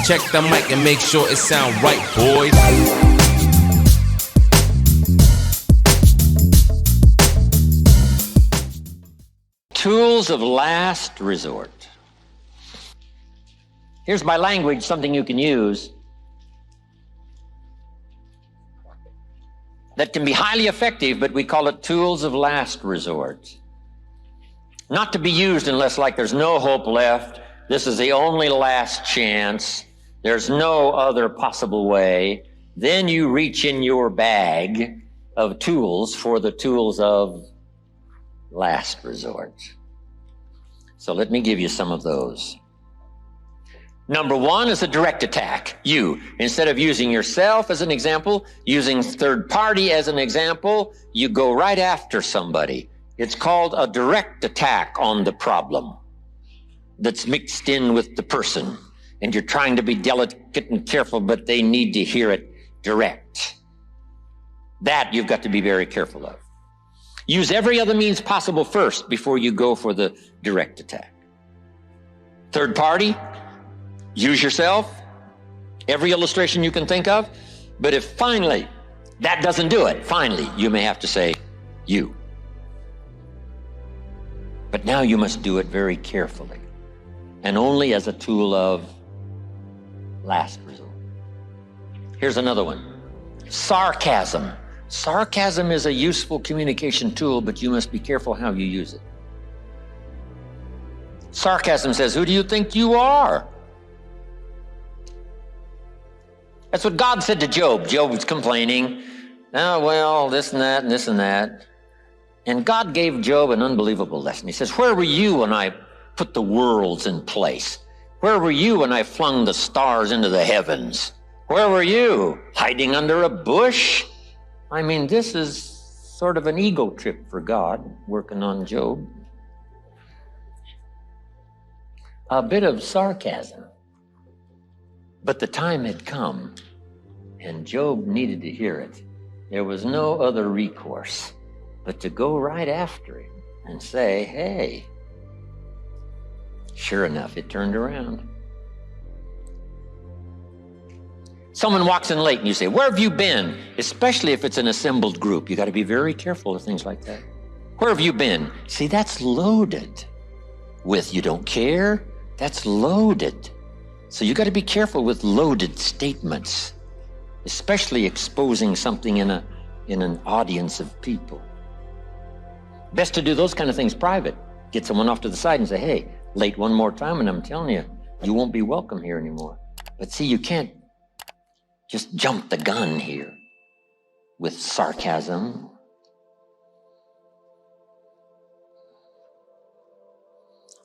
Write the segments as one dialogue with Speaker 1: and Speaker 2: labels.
Speaker 1: Check the mic and make sure it sound right, boys.
Speaker 2: Tools of last resort. Here's my language, something you can use that can be highly effective, but we call it tools of last resort. Not to be used unless like there's no hope left. This is the only last chance. There's no other possible way. Then you reach in your bag of tools for the tools of last resort. So let me give you some of those. Number one is a direct attack. You, instead of using yourself as an example, using third party as an example, you go right after somebody. It's called a direct attack on the problem that's mixed in with the person. And you're trying to be delicate and careful, but they need to hear it direct. That you've got to be very careful of. Use every other means possible first before you go for the direct attack. Third party, use yourself, every illustration you can think of. But if finally that doesn't do it, finally you may have to say you. But now you must do it very carefully and only as a tool of last resort. Here's another one. Sarcasm. Sarcasm is a useful communication tool, but you must be careful how you use it. Sarcasm says, who do you think you are? That's what God said to Job. Job was complaining. Oh, well, this and that and this and that. And God gave Job an unbelievable lesson. He says, where were you when I put the worlds in place? Where were you when I flung the stars into the heavens? Where were you? Hiding under a bush? I mean, this is sort of an ego trip for God, working on Job. A bit of sarcasm. But the time had come, and Job needed to hear it. There was no other recourse but to go right after him and say, hey. Sure enough, it turned around. Someone walks in late and you say, where have you been? Especially if it's an assembled group. You got to be very careful of things like that. Where have you been? See, that's loaded with you don't care. That's loaded. So you got to be careful with loaded statements, especially exposing something in an audience of people. Best to do those kind of things private. Get someone off to the side and say, hey, late one more time and I'm telling you, you won't be welcome here anymore. But see, you can't just jump the gun here with sarcasm.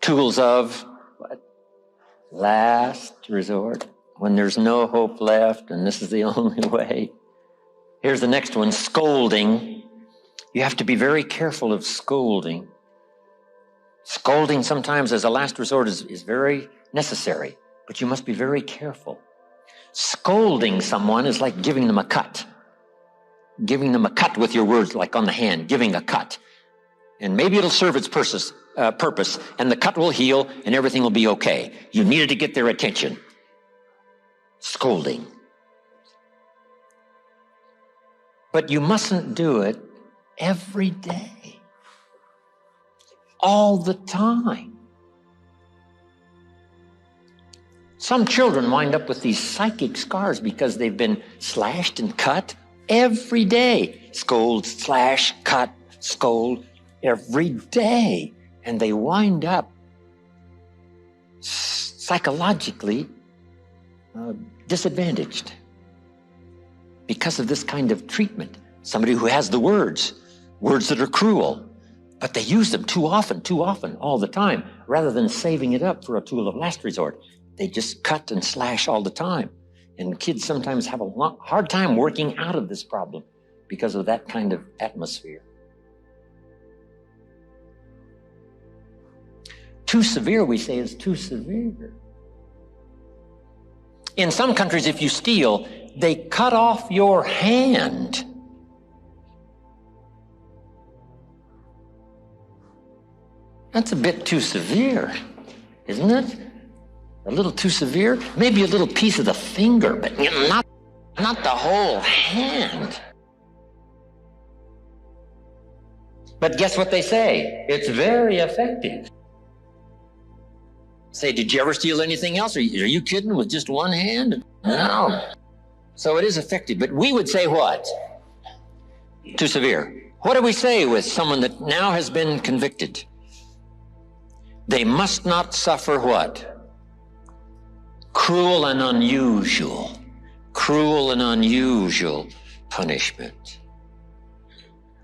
Speaker 2: Tools of what? Last resort. When there's no hope left and this is the only way. Here's the next one, scolding. You have to be very careful of scolding. Scolding sometimes as a last resort is very necessary, but you must be very careful. Scolding someone is like giving them a cut. Giving them a cut with your words, like on the hand, giving a cut. And maybe it'll serve its purpose, and the cut will heal, and everything will be okay. You needed to get their attention. Scolding. But you mustn't do it every day. All the time. Some children wind up with these psychic scars because they've been slashed and cut every day. Scold, slash, cut, scold every day. And they wind up psychologically disadvantaged because of this kind of treatment. Somebody who has the words that are cruel, but they use them too often, all the time, rather than saving it up for a tool of last resort. They just cut and slash all the time. And kids sometimes have a hard time working out of this problem because of that kind of atmosphere. Too severe, we say, is too severe. In some countries, if you steal, they cut off your hand. That's a bit too severe, isn't it? A little too severe? Maybe a little piece of the finger, but not the whole hand. But guess what they say? It's very effective. Say, did you ever steal anything else? Are you kidding with just one hand? No. So it is effective. But we would say what? Too severe. What do we say with someone that now has been convicted? They must not suffer what? Cruel and unusual punishment.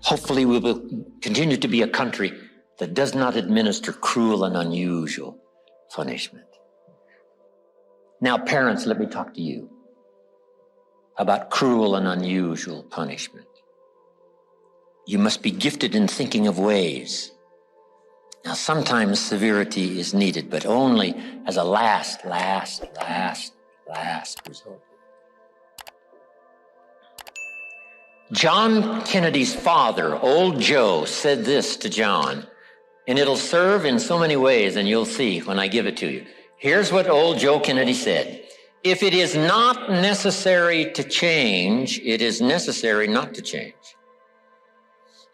Speaker 2: Hopefully we will continue to be a country that does not administer cruel and unusual punishment. Now, parents, let me talk to you about cruel and unusual punishment. You must be gifted in thinking of ways. Now, sometimes severity is needed, but only as a last resort. John Kennedy's father, old Joe, said this to John, and it'll serve in so many ways, and you'll see when I give it to you. Here's what old Joe Kennedy said. If it is not necessary to change, it is necessary not to change.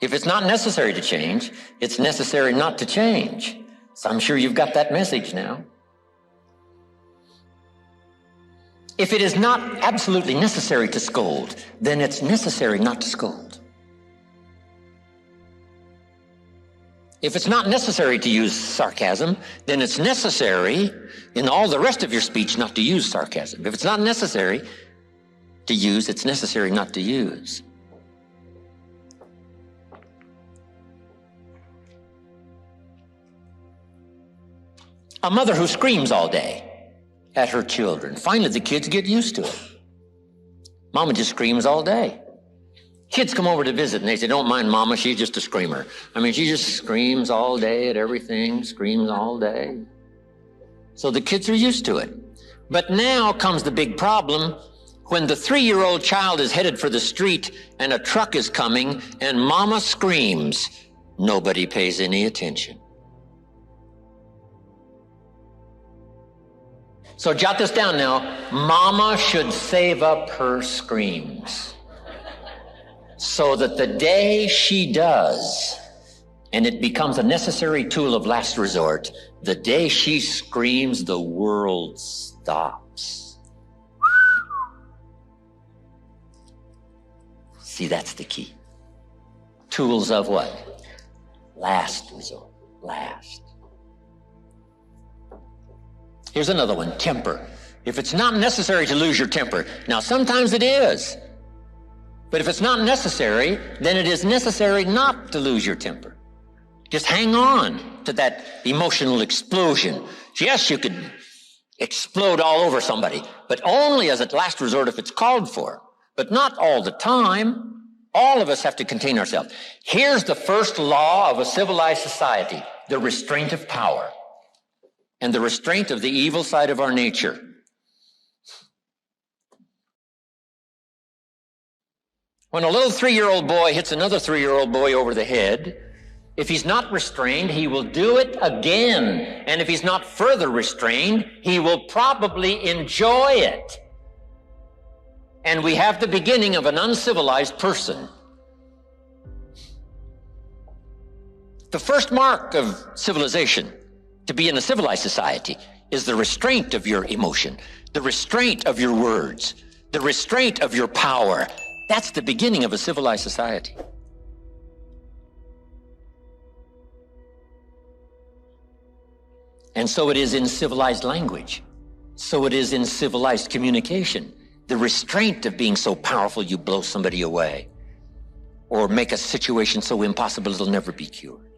Speaker 2: If it's not necessary to change, it's necessary not to change. So I'm sure you've got that message now. If it is not absolutely necessary to scold, then it's necessary not to scold. If it's not necessary to use sarcasm, then it's necessary in all the rest of your speech not to use sarcasm. If it's not necessary to use, it's necessary not to use. A mother who screams all day at her children. Finally, the kids get used to it. Mama just screams all day. Kids come over to visit and they say, don't mind Mama, she's just a screamer. I mean, she just screams all day at everything, screams all day. So the kids are used to it. But now comes the big problem. When the 3-year-old child is headed for the street and a truck is coming and Mama screams, nobody pays any attention. So jot this down now. Mama should save up her screams so that the day she does, and it becomes a necessary tool of last resort, the day she screams, the world stops. See, that's the key. Tools of what? Last resort. Last. Here's another one, temper. If it's not necessary to lose your temper, now sometimes it is, but if it's not necessary, then it is necessary not to lose your temper. Just hang on to that emotional explosion. Yes, you could explode all over somebody, but only as a last resort if it's called for, but not all the time. All of us have to contain ourselves. Here's the first law of a civilized society, the restraint of power. And the restraint of the evil side of our nature. When a little 3-year-old boy hits another 3-year-old boy over the head, if he's not restrained, he will do it again. And if he's not further restrained, he will probably enjoy it. And we have the beginning of an uncivilized person. The first mark of civilization, to be in a civilized society, is the restraint of your emotion, the restraint of your words, the restraint of your power. That's the beginning of a civilized society. And so it is in civilized language. So it is in civilized communication. The restraint of being so powerful you blow somebody away or make a situation so impossible it'll never be cured.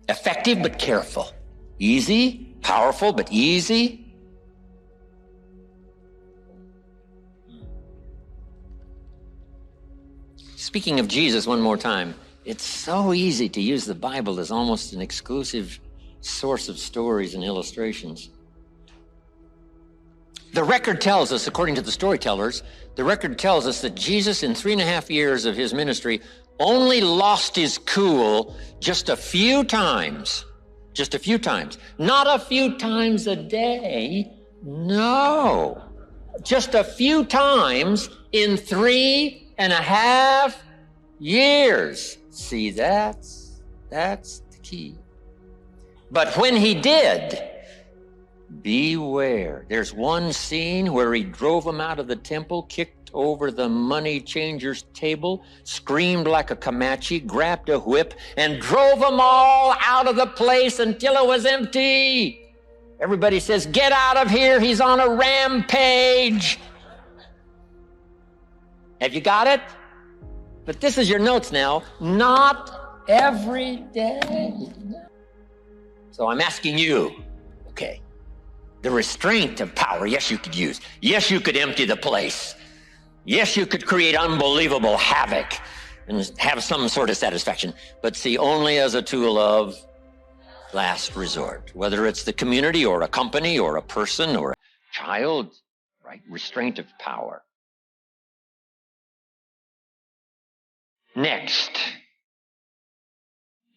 Speaker 2: Effective but careful. Easy, powerful but easy. Speaking of Jesus one more time, it's so easy to use the Bible as almost an exclusive source of stories and illustrations. The record tells us, according to the storytellers, the record tells us that Jesus in 3.5 years of his ministry only lost his cool just a few times Just a few times. Not a few times a day. No. Just a few times in 3.5 years. See, that's the key. But when he did, beware. There's one scene where he drove him out of the temple, kicked over the money changer's table, screamed like a Comanche, grabbed a whip, and drove them all out of the place until it was empty. Everybody says, "Get out of here, he's on a rampage." Have you got it? But this is your notes now. Not every day. So I'm asking you, okay, the restraint of power, yes, you could use. Yes, you could empty the place. Yes, you could create unbelievable havoc and have some sort of satisfaction. But see, only as a tool of last resort, whether it's the community or a company or a person or a child, right? Restraint of power. Next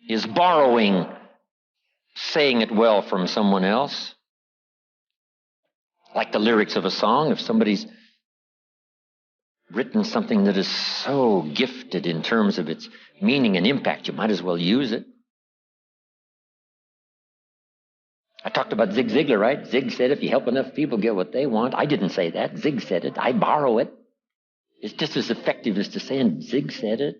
Speaker 2: is borrowing, saying it well from someone else. Like the lyrics of a song, if somebody's written something that is so gifted in terms of its meaning and impact, you might as well use it. I talked about Zig Ziglar, right? Zig said, if you help enough people get what they want. I didn't say that. Zig said it. I borrow it. It's just as effective as to saying Zig said it.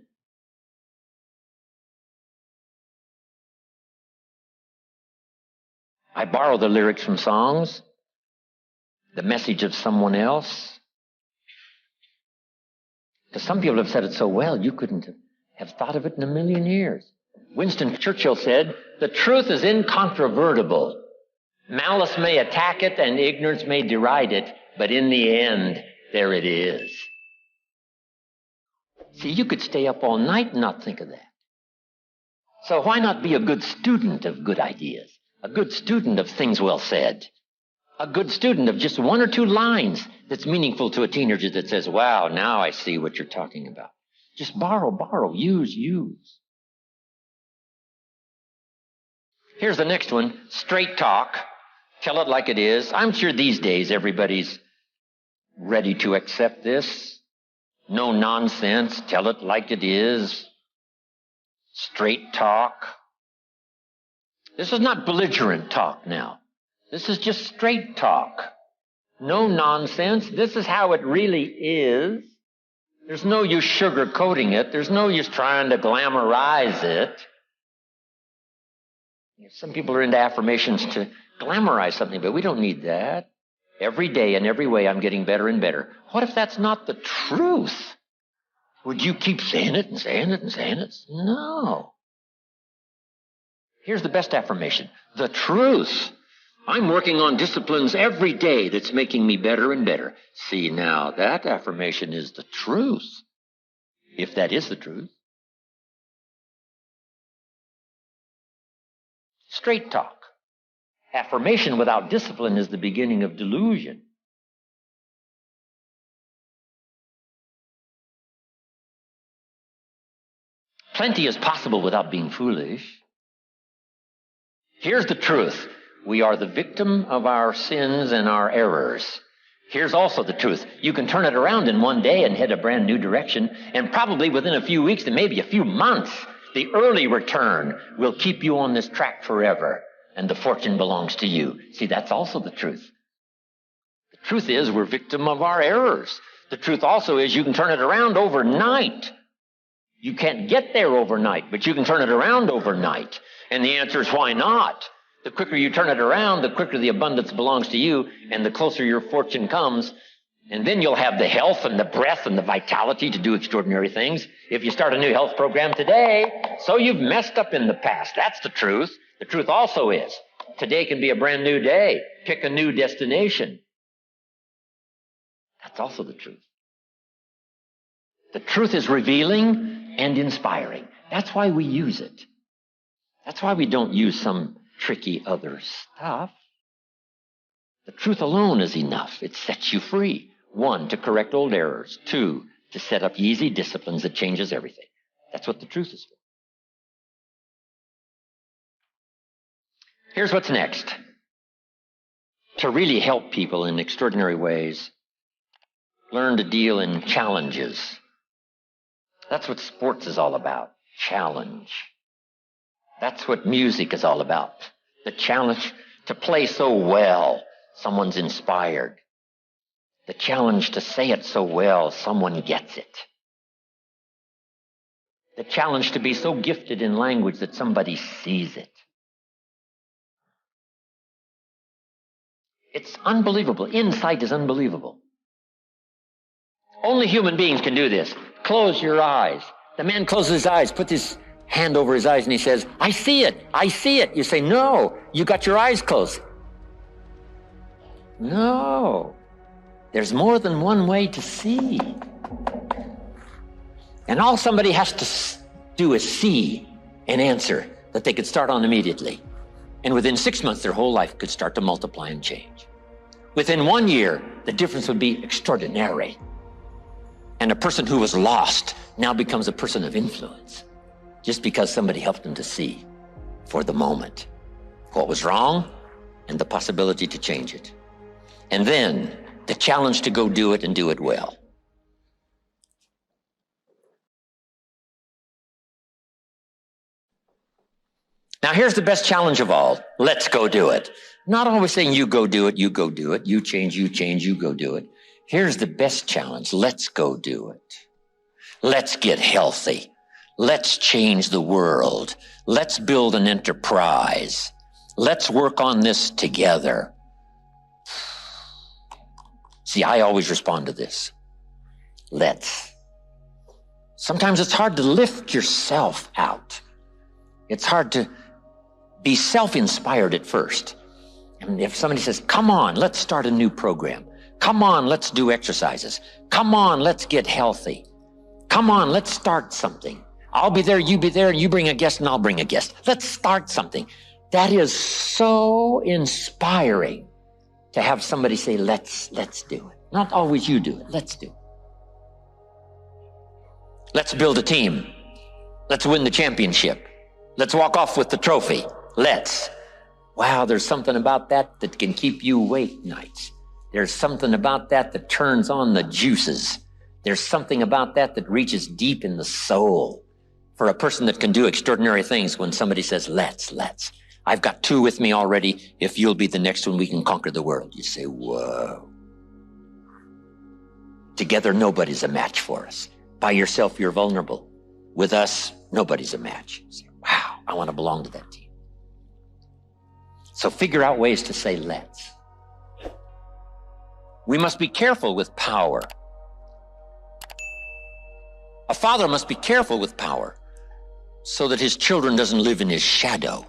Speaker 2: I borrow the lyrics from songs, the message of someone else. Because some people have said it so well, you couldn't have thought of it in a million years. Winston Churchill said, "The truth is incontrovertible. Malice may attack it and ignorance may deride it, but in the end, there it is." See, you could stay up all night and not think of that. So why not be a good student of good ideas? A good student of things well said. A good student of just one or two lines that's meaningful to a teenager that says, "Wow, now I see what you're talking about." Just borrow, use. Here's the next one, straight talk. Tell it like it is. I'm sure these days everybody's ready to accept this. No nonsense. Tell it like it is. Straight talk. This is not belligerent talk now. This is just straight talk. No nonsense. This is how it really is. There's no use sugarcoating it. There's no use trying to glamorize it. Some people are into affirmations to glamorize something, but we don't need that. Every day in every way, I'm getting better and better. What if that's not the truth? Would you keep saying it and saying it and saying it? No. Here's the best affirmation. The truth. I'm working on disciplines every day that's making me better and better. See, now, that affirmation is the truth. If that is the truth. Straight talk. Affirmation without discipline is the beginning of delusion. Plenty is possible without being foolish. Here's the truth. We are the victim of our sins and our errors. Here's also the truth. You can turn it around in one day and head a brand new direction, and probably within a few weeks and maybe a few months, the early return will keep you on this track forever, and the fortune belongs to you. See, that's also the truth. The truth is we're victim of our errors. The truth also is you can turn it around overnight. You can't get there overnight, but you can turn it around overnight. And the answer is why not? The quicker you turn it around, the quicker the abundance belongs to you, and the closer your fortune comes. And then you'll have the health and the breath and the vitality to do extraordinary things. If you start a new health program today, so you've messed up in the past. That's the truth. The truth also is today can be a brand new day. Pick a new destination. That's also the truth. The truth is revealing and inspiring. That's why we use it. That's why we don't use some tricky other stuff. The truth alone is enough. It sets you free. 1, to correct old errors. 2, to set up easy disciplines that changes everything. That's what the truth is for. Here's what's next. To really help people in extraordinary ways, learn to deal in challenges. That's what sports is all about, challenge. That's what music is all about, the challenge to play so well, someone's inspired. The challenge to say it so well, someone gets it. The challenge to be so gifted in language that somebody sees it. It's unbelievable. Insight is unbelievable. Only human beings can do this. Close your eyes. The man closes his eyes, puts his hand over his eyes, and he says, I see it. I see it. You say, no, you got your eyes closed. No. There's more than one way to see. And all somebody has to do is see an answer that they could start on immediately. And within 6 months, their whole life could start to multiply and change. Within 1 year, the difference would be extraordinary. And a person who was lost now becomes a person of influence, just because somebody helped them to see for the moment what was wrong and the possibility to change it. And then the challenge to go do it and do it well. Now here's the best challenge of all. Let's go do it. Not always saying you go do it, you go do it. You change, you go do it. Here's the best challenge. Let's go do it. Let's get healthy. Let's change the world. Let's build an enterprise. Let's work on this together. See, I always respond to this. Let's. Sometimes it's hard to lift yourself out. It's hard to be self-inspired at first. And if somebody says, come on, let's start a new program. Come on, let's do exercises. Come on, let's get healthy. Come on, let's start something. I'll be there, you be there, and you bring a guest and I'll bring a guest. Let's start something. That is so inspiring to have somebody say, let's do it. Not always you do it, let's do it. Let's build a team. Let's win the championship. Let's walk off with the trophy. Let's. Wow, there's something about that that can keep you awake nights. There's something about that that turns on the juices. There's something about that that reaches deep in the soul for a person that can do extraordinary things when somebody says, let's. I've got 2 with me already. If you'll be the next one, we can conquer the world. You say, whoa. Together, nobody's a match for us. By yourself, you're vulnerable. With us, nobody's a match. You say, wow, I want to belong to that team. So figure out ways to say let's. We must be careful with power. A father must be careful with power so that his children doesn't live in his shadow.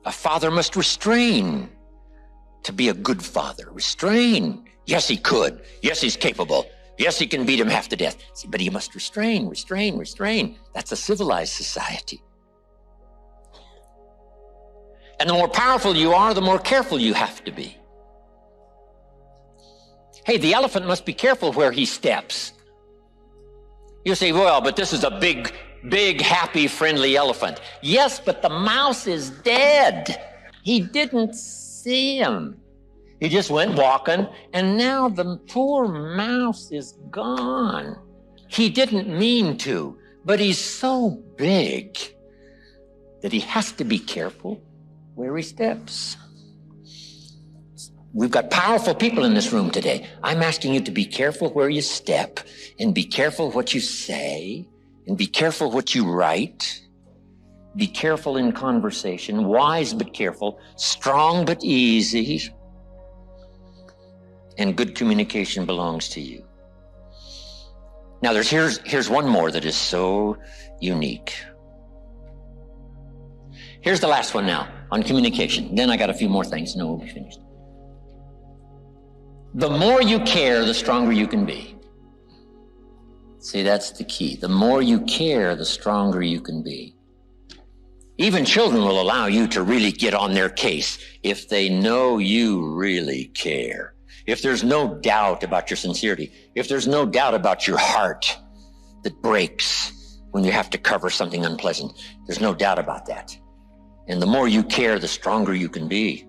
Speaker 2: A father must restrain to be a good father. Restrain. Yes, he could. Yes, he's capable. Yes, he can beat him half to death. See, but he must restrain. That's a civilized society. And the more powerful you are, the more careful you have to be. Hey, the elephant must be careful where he steps. You say, well, but this is a big, happy, friendly elephant. Yes, but the mouse is dead. He didn't see him. He just went walking, and now the poor mouse is gone. He didn't mean to, but he's so big that he has to be careful where he steps. We've got powerful people in this room today. I'm asking you to be careful where you step, and be careful what you say, and be careful what you write. Be careful in conversation, wise but careful, strong but easy. And good communication belongs to you. Now here's one more that is so unique. Here's the last one now on communication. Then I got a few more things and then we'll be finished. The more you care, the stronger you can be. See, that's the key. The more you care, the stronger you can be. Even children will allow you to really get on their case if they know you really care. If there's no doubt about your sincerity, if there's no doubt about your heart that breaks when you have to cover something unpleasant, there's no doubt about that. And the more you care, the stronger you can be.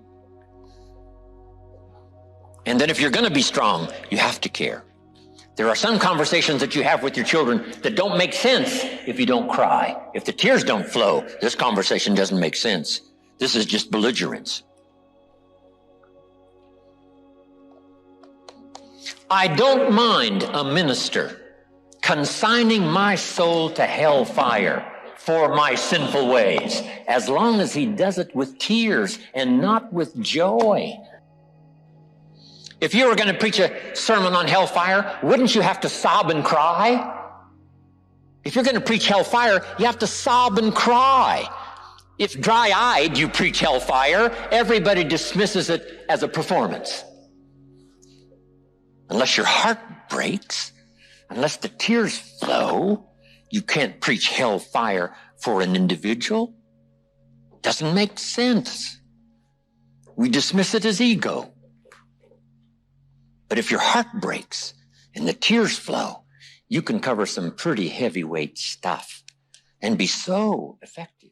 Speaker 2: And then if you're going to be strong, you have to care. There are some conversations that you have with your children that don't make sense if you don't cry. If the tears don't flow, this conversation doesn't make sense. This is just belligerence. I don't mind a minister consigning my soul to hellfire for my sinful ways, as long as he does it with tears and not with joy. If you were going to preach a sermon on hellfire, wouldn't you have to sob and cry? If you're going to preach hellfire, you have to sob and cry. If dry-eyed you preach hellfire, everybody dismisses it as a performance. Unless your heart breaks, unless the tears flow, you can't preach hellfire for an individual. Doesn't make sense. We dismiss it as ego. But if your heart breaks and the tears flow, you can cover some pretty heavyweight stuff and be so effective.